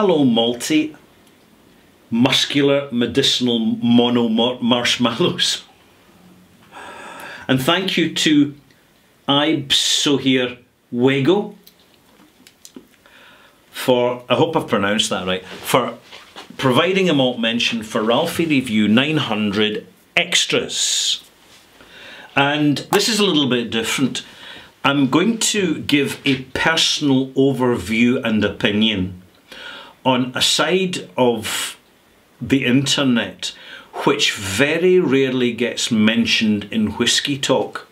Hello, malty, muscular, medicinal mono marshmallows. And thank you to Ibsohir Wego for, I hope I've pronounced that right, for providing a malt mention for Ralphie Review 900 Extras. And this is a little bit different. I'm going to give a personal overview and opinion on a side of the internet which very rarely gets mentioned in whisky talk,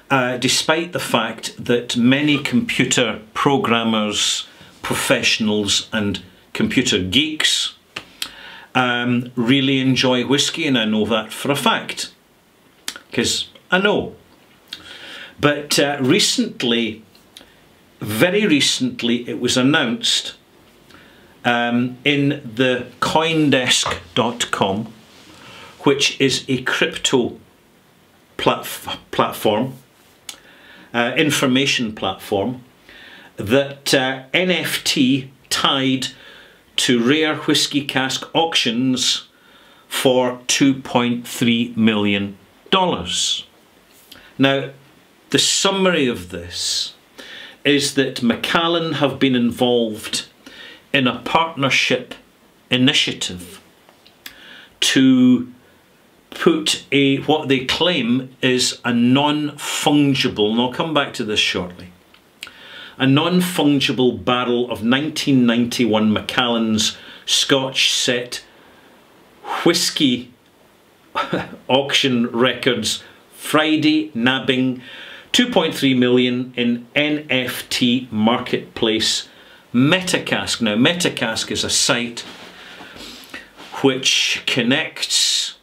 despite the fact that many computer programmers, professionals and computer geeks really enjoy whisky, and I know that for a fact, because I know. But recently, very recently, it was announced in the Coindesk.com, which is a crypto platform, information platform, that NFT tied to rare whisky cask auctions for $2.3 million. Now, the summary of this is that Macallan have been involved in a partnership initiative to put what they claim is a non-fungible, and I'll come back to this shortly, a non-fungible barrel of 1991 Macallan's Scotch set whisky auction records Friday nabbing 2.3 million in NFT marketplace Metacask. Now, Metacask is a site which connects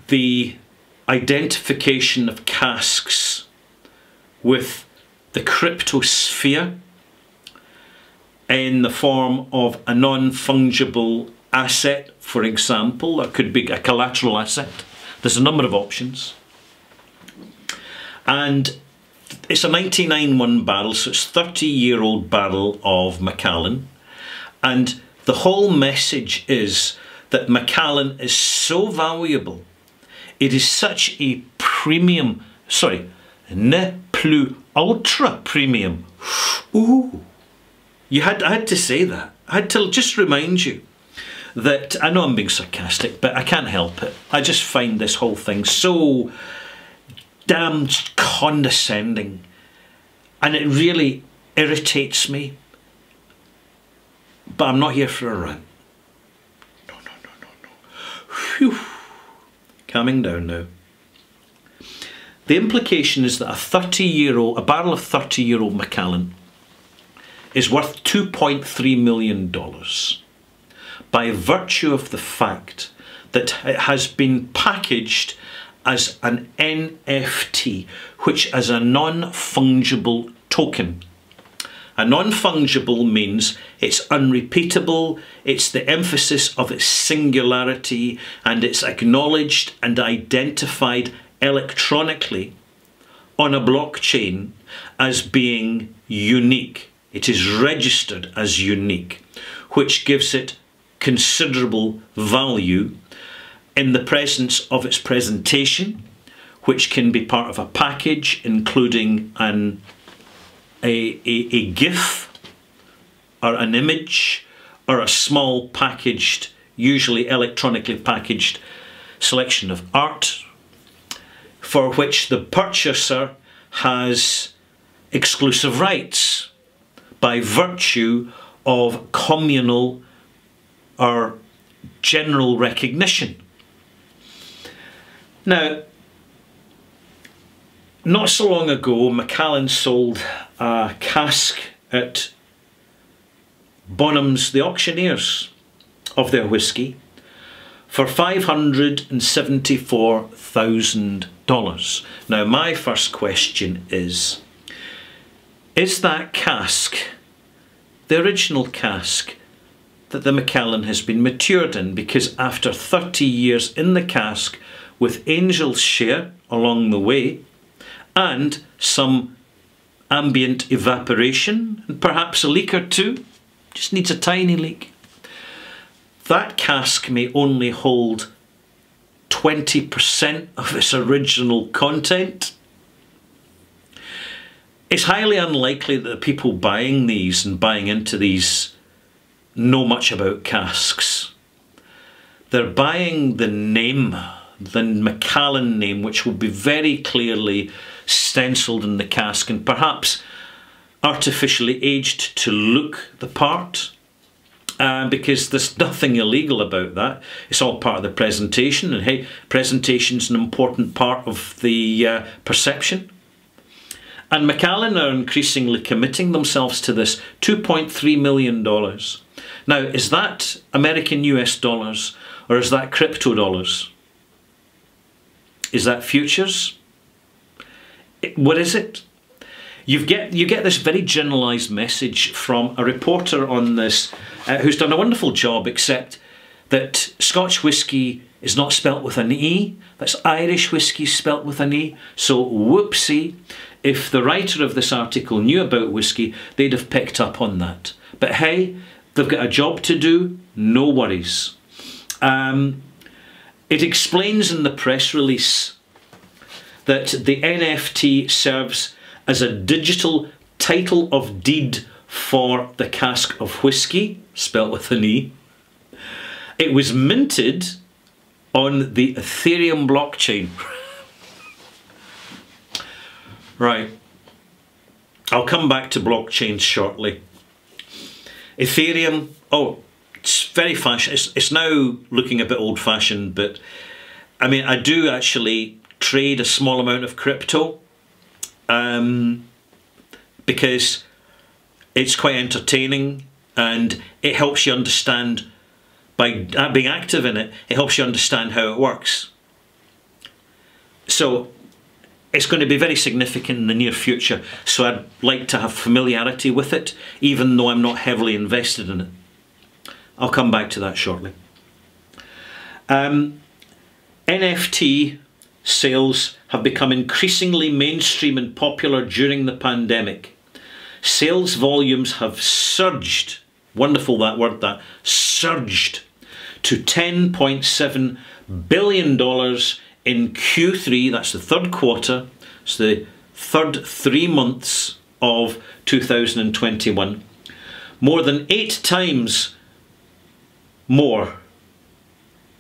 the identification of casks with the cryptosphere in the form of a non-fungible asset, for example. That could be a collateral asset. There's a number of options. And it's a 99.1 barrel, so it's a 30-year-old barrel of Macallan. And the whole message is that Macallan is so valuable. It is such a premium, sorry, ne plus ultra premium. Ooh. I had to say that. I had to just remind you that, I know I'm being sarcastic, but I can't help it. I just find this whole thing so damn condescending, and it really irritates me. But I'm not here for a rant. No. Whew. Calming down now. The implication is that a barrel of 30-year-old Macallan is worth $2.3 million by virtue of the fact that it has been packaged as an NFT, which is a non-fungible token. A non-fungible means it's unrepeatable, it's the emphasis of its singularity, and it's acknowledged and identified electronically on a blockchain as being unique. It is registered as unique, which gives it considerable value in the presence of its presentation, which can be part of a package including a GIF or an image or a small packaged, usually electronically packaged selection of art, for which the purchaser has exclusive rights by virtue of communal or general recognition. Now, not so long ago, Macallan sold a cask at Bonhams the auctioneers of their whisky for $574,000. Now, my first question is that cask the original cask that the Macallan has been matured in? Because after 30 years in the cask, with Angel's share along the way, and some ambient evaporation, and perhaps a leak or two. Just needs a tiny leak. That cask may only hold 20% of its original content. It's highly unlikely that the people buying these and buying into these know much about casks. They're buying the name, the Macallan name, which will be very clearly stencilled in the cask and perhaps artificially aged to look the part, because there's nothing illegal about that. It's all part of the presentation, and hey, presentation's an important part of the perception. And Macallan are increasingly committing themselves to this $2.3 million. Now, is that American US dollars or is that crypto dollars? Is that futures? What is it? You get this very generalised message from a reporter on this who's done a wonderful job, except that Scotch whisky is not spelt with an E, that's Irish whisky spelt with an E, so whoopsie. If the writer of this article knew about whisky, they'd have picked up on that. But hey, they've got a job to do, no worries. It explains in the press release that the NFT serves as a digital title of deed for the cask of whisky, spelt with an E. It was minted on the Ethereum blockchain. Right, I'll come back to blockchains shortly. Ethereum, oh, it's very fashion. It's now looking a bit old-fashioned, but I mean, I do actually trade a small amount of crypto because it's quite entertaining and it helps you understand, by being active in it, it helps you understand how it works. So it's going to be very significant in the near future, so I'd like to have familiarity with it, even though I'm not heavily invested in it. I'll come back to that shortly. NFT sales have become increasingly mainstream and popular during the pandemic. Sales volumes have surged, wonderful that word, that, surged to $10.7 billion in Q3, that's the third quarter, it's the third 3 months of 2021. More than 8 times more.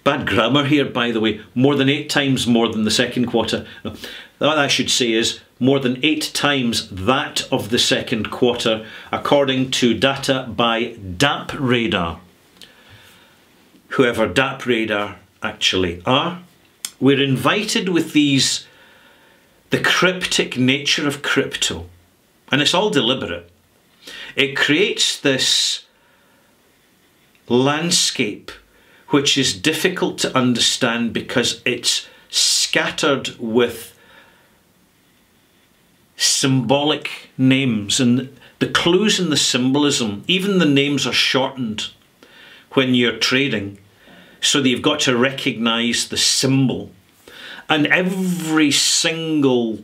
Bad grammar here, by the way. More than 8 times more than the second quarter. No, what I should say is more than 8 times that of the second quarter, according to data by DappRadar. Whoever DappRadar actually are. We're invited with these, the cryptic nature of crypto, and it's all deliberate. It creates this landscape which is difficult to understand because it's scattered with symbolic names, and the clues in the symbolism, even the names are shortened when you're trading, so that you've got to recognise the symbol. And every single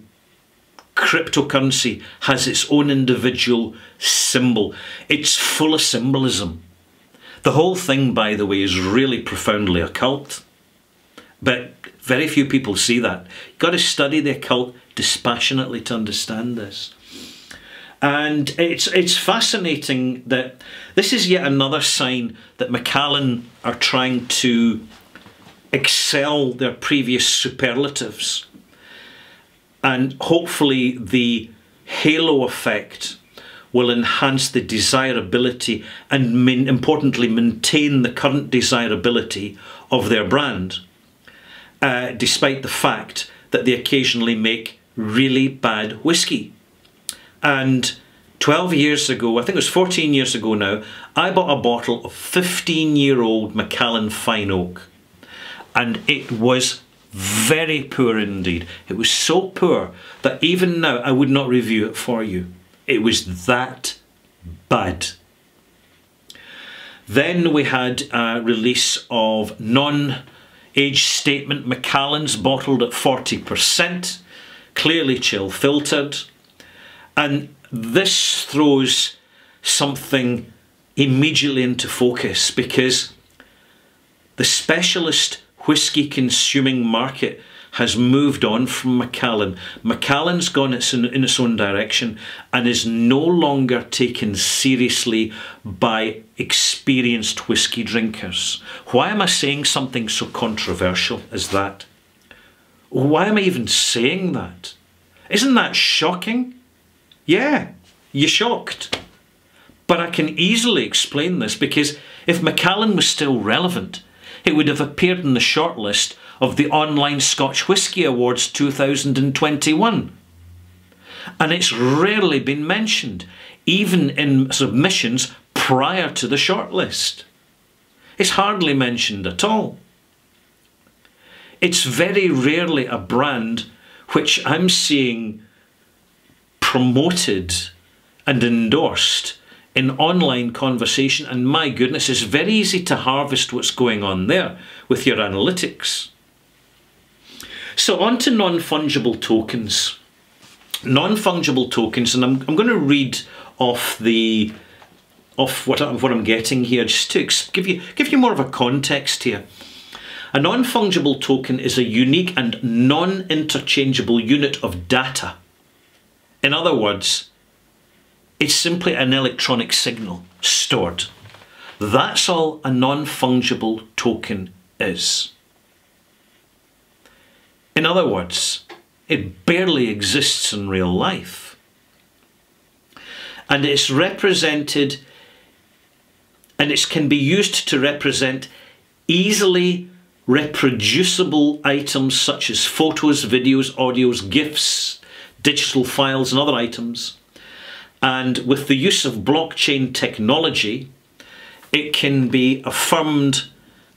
cryptocurrency has its own individual symbol. It's full of symbolism. The whole thing, by the way, is really profoundly occult. But very few people see that. You've got to study the occult dispassionately to understand this. And it's fascinating that this is yet another sign that Macallan are trying to excel their previous superlatives. And hopefully the halo effect will enhance the desirability and importantly maintain the current desirability of their brand, despite the fact that they occasionally make really bad whiskey. And 12 years ago, I think it was 14 years ago now, I bought a bottle of 15-year-old Macallan Fine Oak. And it was very poor indeed. It was so poor that even now I would not review it for you. It was that bad. Then we had a release of non-age statement Macallans bottled at 40%, clearly chill filtered. And this throws something immediately into focus, because the specialist whisky consuming market has moved on from Macallan. Macallan's gone in its own direction and is no longer taken seriously by experienced whisky drinkers. Why am I saying something so controversial as that? Why am I even saying that? Isn't that shocking? Yeah, you're shocked. But I can easily explain this, because if Macallan was still relevant, it would have appeared in the shortlist of the Online Scotch Whisky Awards 2021. And it's rarely been mentioned, even in submissions prior to the shortlist. It's hardly mentioned at all. It's very rarely a brand which I'm seeing promoted and endorsed in online conversation, and my goodness, it's very easy to harvest what's going on there with your analytics. So on to non-fungible tokens. Non-fungible tokens, and I'm going to read off what I'm getting here, just to give you more of a context here. A non-fungible token is a unique and non-interchangeable unit of data. In other words, it's simply an electronic signal stored. That's all a non-fungible token is. In other words, it barely exists in real life. And it's represented, and it can be used to represent easily reproducible items such as photos, videos, audios, GIFs, digital files and other items. And with the use of blockchain technology, it can be affirmed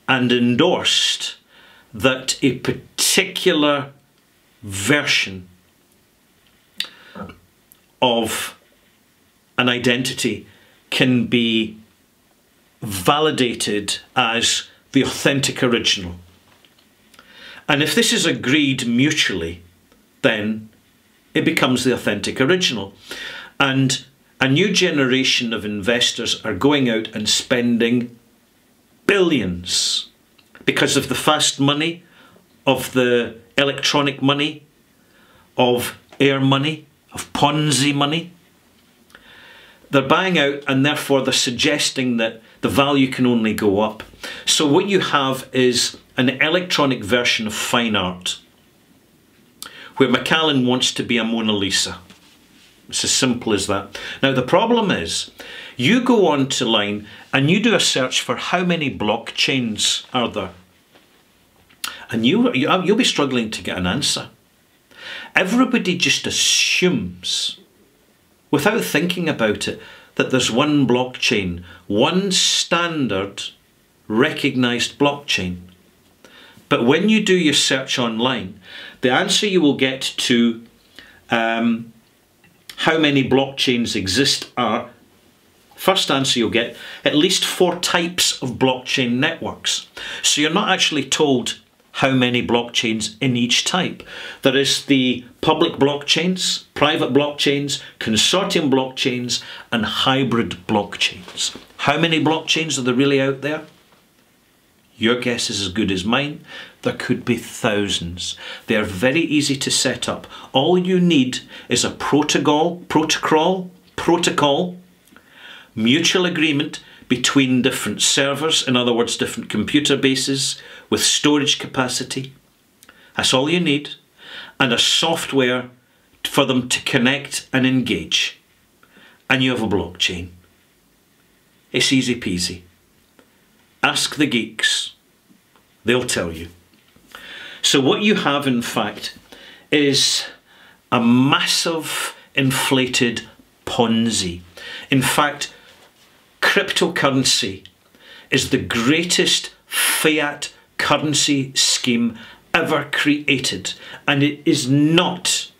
and endorsed that a particular version of an identity can be validated as the authentic original. And if this is agreed mutually, then it becomes the authentic original. And a new generation of investors are going out and spending billions because of the fast money, of the electronic money, of air money, of Ponzi money. They're buying out, and therefore they're suggesting that the value can only go up. So what you have is an electronic version of fine art, where Macallan wants to be a Mona Lisa. It's as simple as that. Now the problem is, you go online and you do a search for how many blockchains are there, and you'll be struggling to get an answer. Everybody just assumes, without thinking about it, that there's one blockchain, one standard recognized blockchain. But when you do your search online, the answer you will get to how many blockchains exist are, first answer you'll get, at least 4 types of blockchain networks. So you're not actually told how many blockchains in each type. There is the public blockchains, private blockchains, consortium blockchains, and hybrid blockchains. How many blockchains are there really out there? Your guess is as good as mine. There could be thousands. They are very easy to set up. All you need is a protocol, mutual agreement between different servers, in other words, different computer bases with storage capacity. That's all you need. And a software for them to connect and engage. And you have a blockchain. It's easy peasy. Ask the geeks. They'll tell you. So what you have, in fact, is a massive inflated Ponzi. In fact, cryptocurrency is the greatest fiat currency scheme ever created, and it is not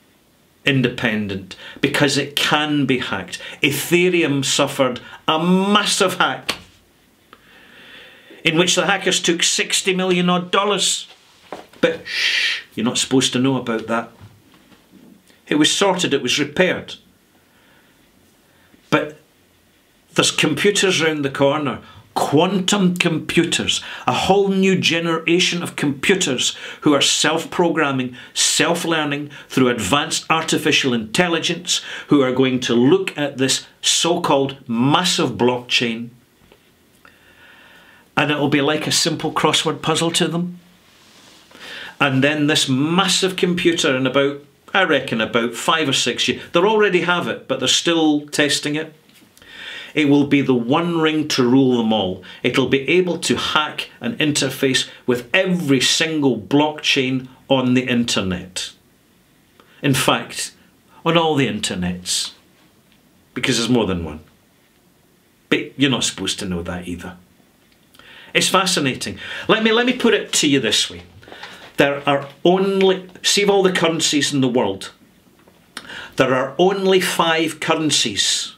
independent because it can be hacked. Ethereum suffered a massive hack in which the hackers took $60 million odd. But shh, you're not supposed to know about that. It was sorted, it was repaired. But there's computers around the corner, quantum computers, a whole new generation of computers who are self-programming, self-learning through advanced artificial intelligence, who are going to look at this so-called massive blockchain, and it'll be like a simple crossword puzzle to them. And then this massive computer in about, I reckon, about 5 or 6 years, they already have it, but they're still testing it. It will be the one ring to rule them all. It'll be able to hack and interface with every single blockchain on the internet. In fact, on all the internets. Because there's more than one. But you're not supposed to know that either. It's fascinating. Let me put it to you this way. There are only, see of all the currencies in the world, there are only 5 currencies,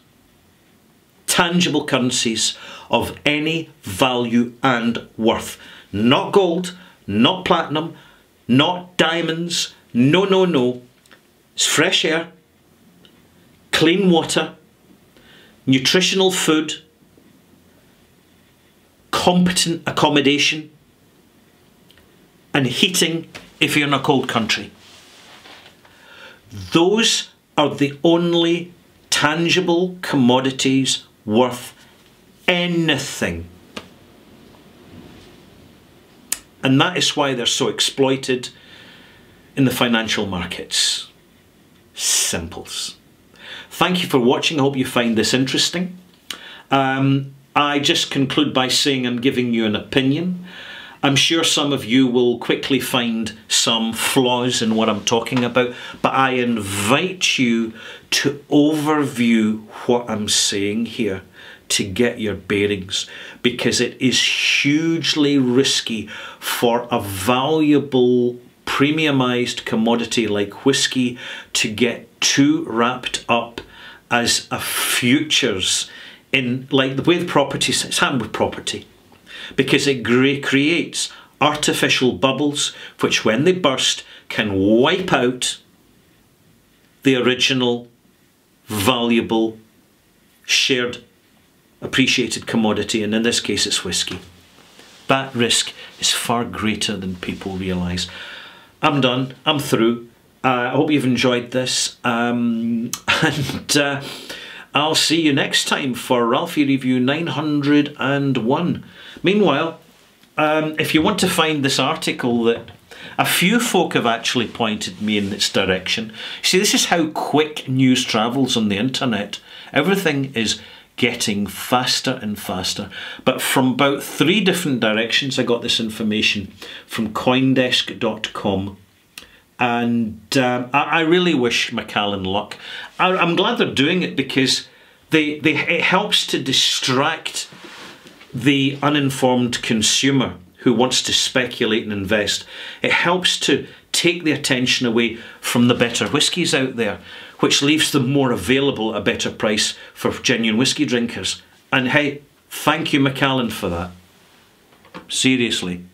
tangible currencies of any value and worth. Not gold, not platinum, not diamonds, no. It's fresh air, clean water, nutritional food, competent accommodation, and heating if you're in a cold country. Those are the only tangible commodities worth anything. And that is why they're so exploited in the financial markets. Simples. Thank you for watching. I hope you find this interesting. I just conclude by saying I'm giving you an opinion. I'm sure some of you will quickly find some flaws in what I'm talking about, but I invite you to overview what I'm saying here to get your bearings, because it is hugely risky for a valuable premiumized commodity like whiskey to get too wrapped up as a futures in, like the way the property, it's happened with property. Because it creates artificial bubbles which, when they burst, can wipe out the original valuable shared appreciated commodity, and in this case it's whiskey. That risk is far greater than people realise. I'm done, I'm through. I hope you've enjoyed this, and I'll see you next time for Ralphie Review 901. Meanwhile, if you want to find this article that a few folk have actually pointed me in its direction. See, this is how quick news travels on the internet. Everything is getting faster and faster. But from about 3 different directions I got this information, from Coindesk.com. And I really wish Macallan luck. I'm glad they're doing it, because it helps to distract the uninformed consumer who wants to speculate and invest. It helps to take the attention away from the better whiskies out there, which leaves them more available at a better price for genuine whiskey drinkers. And hey, thank you Macallan for that. Seriously.